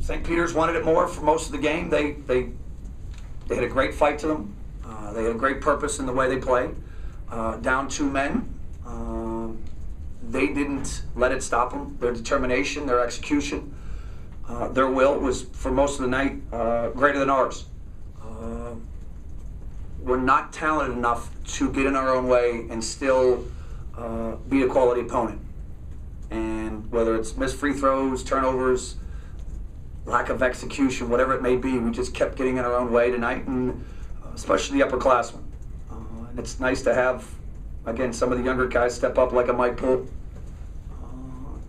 St. Peter's wanted it more for most of the game. They had a great fight to them. They had a great purpose in the way they played. Down 2 men. They didn't let it stop them. Their determination, their execution, their will was, for most of the night, greater than ours. We're not talented enough to get in our own way and still be a quality opponent. And whether it's missed free throws, turnovers, lack of execution, whatever it may be, we just kept getting in our own way tonight, and especially the upperclassmen. And it's nice to have, again, some of the younger guys step up like a Mike Poole.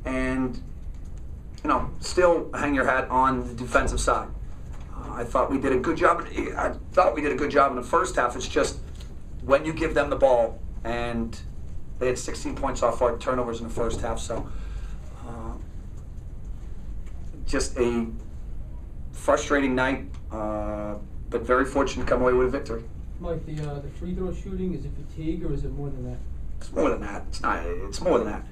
And, still hang your hat on the defensive side. I thought we did a good job. I thought we did a good job in the first half. It's just when you give them the ball, and they had 16 points off our turnovers in the first half. So just a frustrating night, but very fortunate to come away with a victory. Mike, the free throw shooting, is it fatigue or is it more than that? It's more than that. It's not. It's more than that.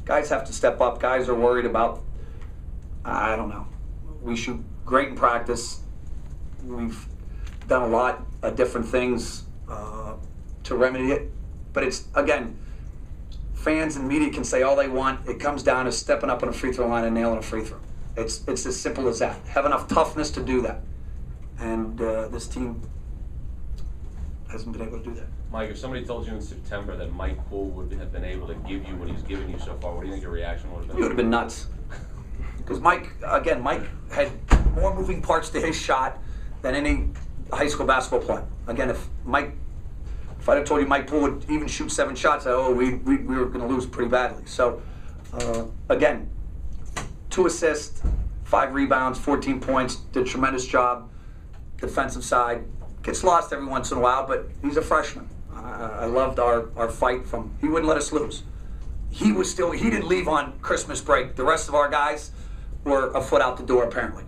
Guys have to step up. Guys are worried about, I don't know. We shoot great in practice. We've done a lot of different things to remedy it. But it's, again, fans and media can say all they want. It comes down to stepping up on a free throw line and nailing a free throw. It's as simple as that. Have enough toughness to do that. And this team hasn't been able to do that. Mike, if somebody told you in September that Mike Poole would have been able to give you what he's given you so far, what do you think your reaction would have been? You would have been nuts. Because Mike had more moving parts to his shot than any high school basketball player. Again, if I'd have told you Mike Poole would even shoot 7 shots, we were going to lose pretty badly. So, again, 2 assists, 5 rebounds, 14 points, did a tremendous job. Defensive side, gets lost every once in a while, but he's a freshman. I loved our fight from, he wouldn't let us lose. He didn't leave on Christmas break. The rest of our guys were a foot out the door, apparently.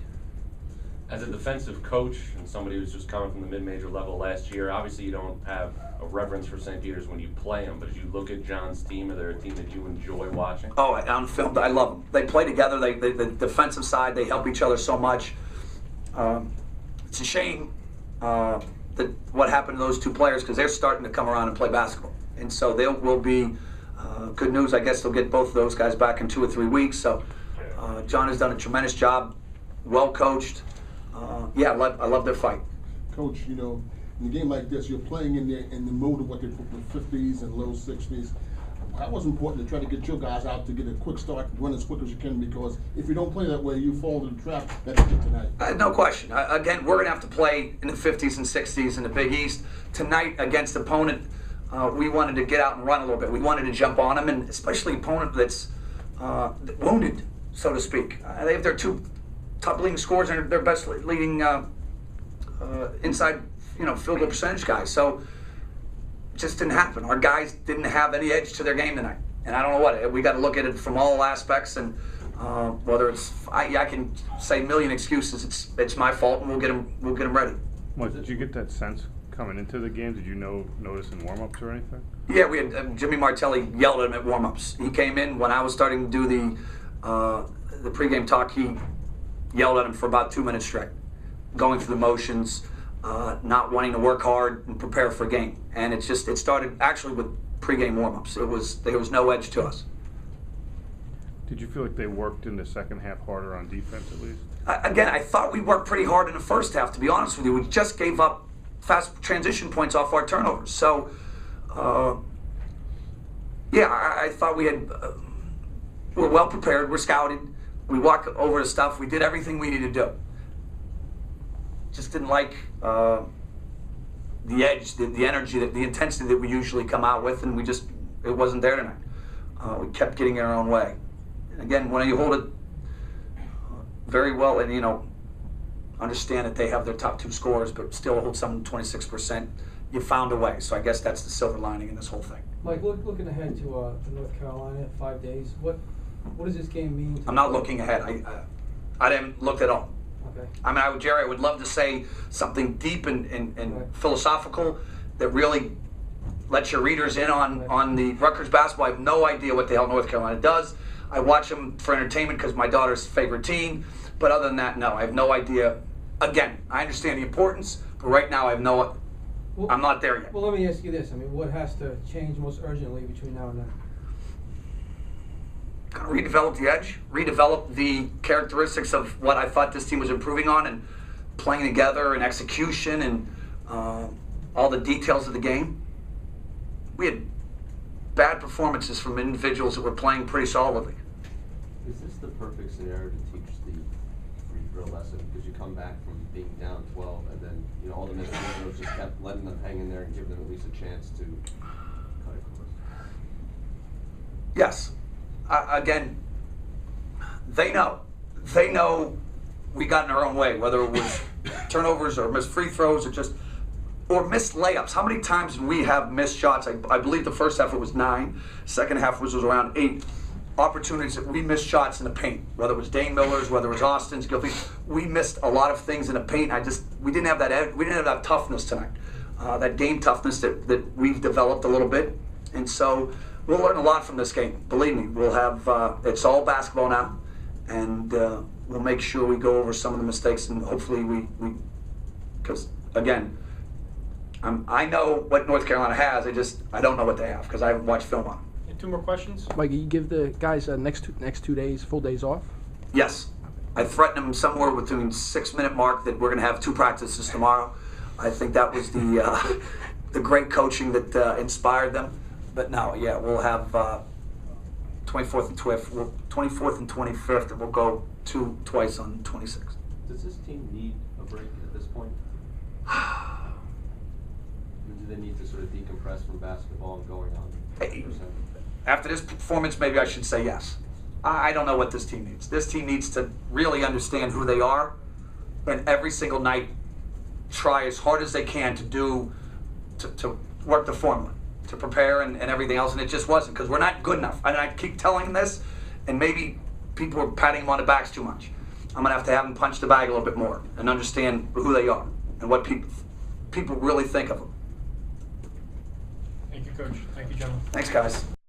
As a defensive coach and somebody who's just coming from the mid-major level last year, obviously you don't have a reverence for St. Peter's when you play them, but as you look at John's team, are they a team that you enjoy watching? Oh, on film, I love them. They play together. The defensive side, they help each other so much. It's a shame what happened to those 2 players, because they're starting to come around and play basketball. And so they will be good news. I guess they'll get both of those guys back in 2 or 3 weeks. So John has done a tremendous job, well coached. I love their fight. Coach, in a game like this, you're playing in the mode of what they put in the 50s and low 60s. That was important to try to get your guys out to get a quick start, run as quick as you can, because if you don't play that way, you fall into the trap that you did tonight. No question. Again, we're going to have to play in the 50s and 60s in the Big East. Tonight, against opponent, we wanted to get out and run a little bit. We wanted to jump on them, and especially opponent that's wounded, so to speak. They have their 2 top leading scorers and their best leading inside, field goal percentage guys. So it just didn't happen. Our guys didn't have any edge to their game tonight. And I don't know what. We got to look at it from all aspects, and whether it's, I can say a million excuses. It's my fault, and we'll get them ready. What, did you get that sense coming into the game? Did you notice in warm-ups or anything? Yeah, we had Jimmy Martelli yelled at him at warm-ups. He came in when I was starting to do the pregame talk. He yelled at him for about 2 minutes straight, going through the motions, not wanting to work hard and prepare for a game. And it started actually with pregame warm-ups. There was no edge to us. Did you feel like they worked in the second half harder on defense at least? Again, I thought we worked pretty hard in the first half, to be honest with you. We just gave up fast transition points off our turnovers. So, I thought we're well prepared, we're scouted, we walked over the stuff, we did everything we needed to do. Just didn't like the edge, the energy, the intensity that we usually come out with, and it wasn't there tonight. We kept getting in our own way. And again, when you hold it very well and, understand that they have their top 2 scorers, but still hold some 26%, you found a way. So I guess that's the silver lining in this whole thing. Mike, looking ahead to North Carolina, 5 days, what does this game mean? I'm not looking ahead. I didn't look at all. Okay. I mean, Jerry, I would love to say something deep and right. philosophical that really let your readers in on the Rutgers basketball. I have no idea what the hell North Carolina does. I watch them for entertainment because my daughter's favorite team. But other than that, no, I have no idea. Again, I understand the importance, but right now I have no. I'm not there yet. Well, let me ask you this. I mean, what has to change most urgently between now and then? Gotta redevelop the edge, redevelop the characteristics of what I thought this team was improving on and playing together and execution and all the details of the game. We had bad performances from individuals that were playing pretty solidly. Is this the perfect scenario to teach the free throw lesson? Because you come back from being down 12 and then, you know, all the missed free throws just kept letting them hang in there and give them at least a chance to cut it close. Yes. Again, they know. They know we got in our own way, whether it was turnovers or missed free throws or missed layups. How many times did we have missed shots? I believe the first half it was 9, second half was around 8 opportunities that we missed shots in the paint, whether it was Dane Miller's, whether it was Austin's, Gilfie. We missed a lot of things in the paint. We didn't have that toughness tonight, that game toughness that we've developed a little bit, and so we'll learn a lot from this game. Believe me, we'll have it's all basketball now, and we'll make sure we go over some of the mistakes, and hopefully we because again, I know what North Carolina has. I don't know what they have because I haven't watched film on them. 2 more questions? Mike, you give the guys next 2 days, full days off? Yes. I threatened them somewhere between 6-minute mark that we're going to have 2 practices tomorrow. I think that was the great coaching that inspired them. But no, yeah, we'll have 24th and 25th, and we'll go twice on 26th. Does this team need a break at this point? Do they need to sort of decompress from basketball and going on? Hey, after this performance, maybe I should say yes. I don't know what this team needs. This team needs to really understand who they are, and every single night try as hard as they can to work the formula, to prepare and everything else, and it just wasn't because we're not good enough. And I keep telling them this, and maybe people are patting them on the backs too much. I'm gonna have to have them punch the bag a little bit more and understand who they are and what people really think of them. Thank you, Coach. Thank you, gentlemen. Thanks, guys.